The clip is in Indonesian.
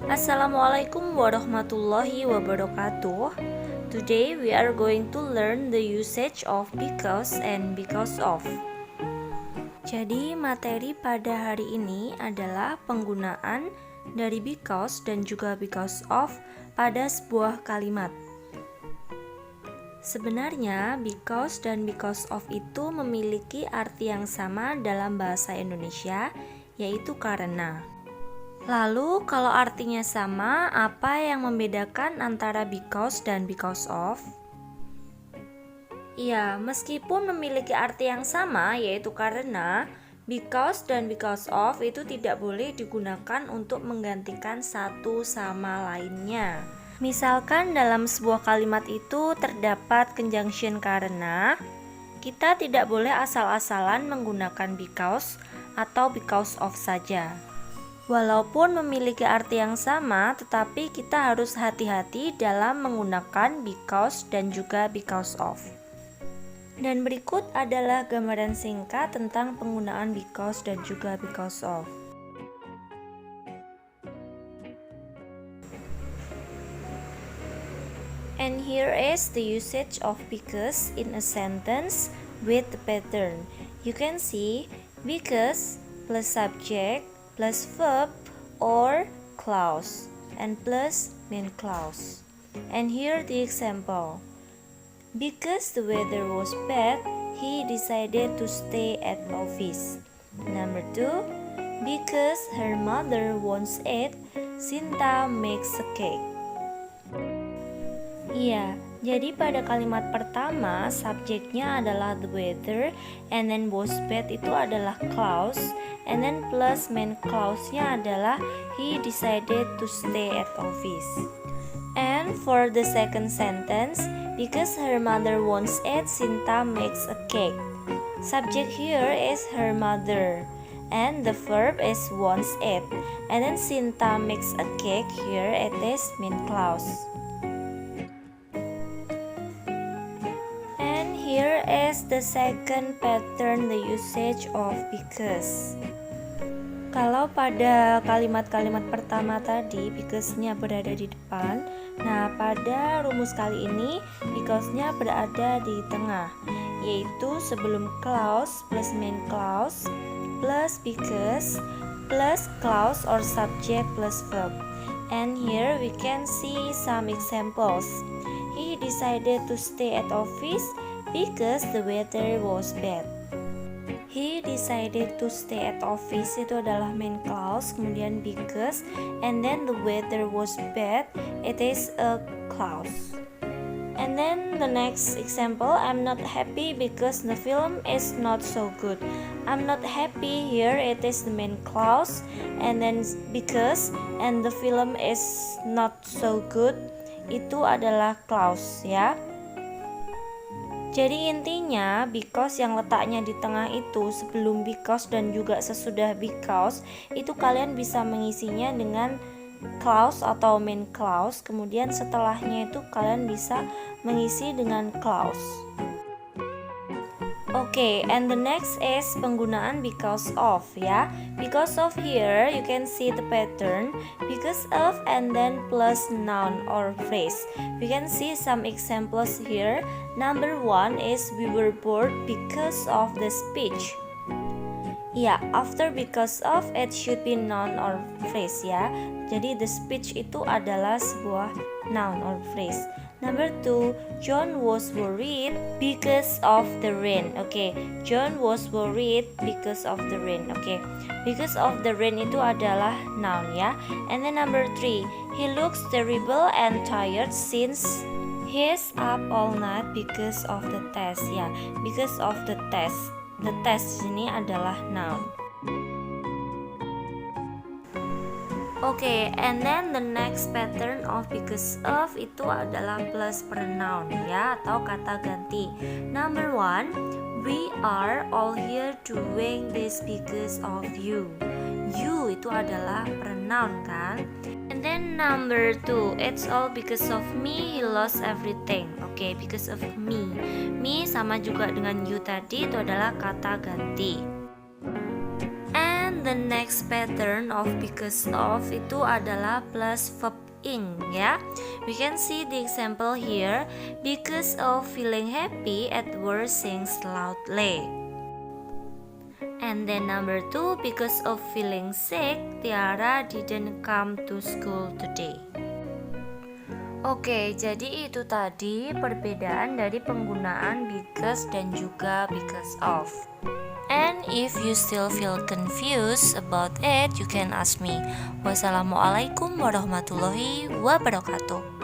Assalamualaikum warahmatullahi wabarakatuh. Today we are going to learn the usage of because and because of. Jadi materi pada hari ini adalah penggunaan dari because dan juga because of pada sebuah kalimat. Sebenarnya because dan because of itu memiliki arti yang sama dalam bahasa Indonesia, yaitu karena. Lalu kalau artinya sama, apa yang membedakan antara because dan because of? Ya, meskipun memiliki arti yang sama, yaitu karena, because dan because of itu tidak boleh digunakan untuk menggantikan satu sama lainnya. Misalkan dalam sebuah kalimat itu terdapat conjunction karena, kita tidak boleh asal-asalan menggunakan because atau because of saja. Walaupun memiliki arti yang sama, tetapi kita harus hati-hati dalam menggunakan because dan juga because of. Dan berikut adalah gambaran singkat tentang penggunaan because dan juga because of. And here is the usage of because in a sentence with the pattern. You can see because plus subject plus verb or clause and plus main clause. And here the example. Because the weather was bad, he decided to stay at office. Number 2. Because her mother wants it, Sinta makes a cake. Iya, jadi pada kalimat pertama subjeknya adalah the weather, and then was bad itu adalah clause, and then plus main clause-nya adalah he decided to stay at office. And for the second sentence, because her mother wants it, Sinta makes a cake. Subject here is her mother, and the verb is wants it, and then Sinta makes a cake, here it is main clause. Here is the second pattern, the usage of because. Kalau pada kalimat-kalimat pertama tadi because-nya berada di depan, nah pada rumus kali ini because-nya berada di tengah, yaitu sebelum clause plus main clause plus because plus clause or subject plus verb. And here we can see some examples. He decided to stay at office because the weather was bad. He decided to stay at office itu adalah main clause, kemudian because, and then the weather was bad, it is a clause. And then the next example, I'm not happy because the film is not so good. I'm not happy, here it is the main clause, and then because, and the film is not so good, itu adalah clause ya. Jadi intinya because yang letaknya di tengah itu sebelum because dan juga sesudah because itu kalian bisa mengisinya dengan clause atau main clause, kemudian setelahnya itu kalian bisa mengisi dengan clause. Oke, and the next is penggunaan because of ya. Because of here you can see the pattern because of and then plus noun or phrase. We can see some examples here. Number 1 is we were bored because of the speech. Ya, after because of it should be noun or phrase ya. Jadi the speech itu adalah sebuah noun or phrase. Number 2, John was worried because of the rain. Okay, John was worried because of the rain. Okay, because of the rain itu adalah noun ya. And then number 3, he looks terrible and tired since he's up all night because of the test. Ya, because of the test. The test ini adalah noun. Oke, and then the next pattern of because of itu adalah plus pronoun ya, atau kata ganti. Number 1, we are all here doing this because of you. You itu adalah pronoun kan. And then number 2, it's all because of me, he lost everything. Oke, because of me. Me sama juga dengan you tadi, itu adalah kata ganti. the next pattern of because of itu adalah plus verb ing ya. We can see the example here. Because of feeling happy, Edward sings loudly. And then number 2, because of feeling sick, Tiara didn't come to school today. Oke, jadi itu tadi perbedaan dari penggunaan because dan juga because of. And if you still feel confused about it, you can ask me. Wassalamualaikum warahmatullahi wabarakatuh.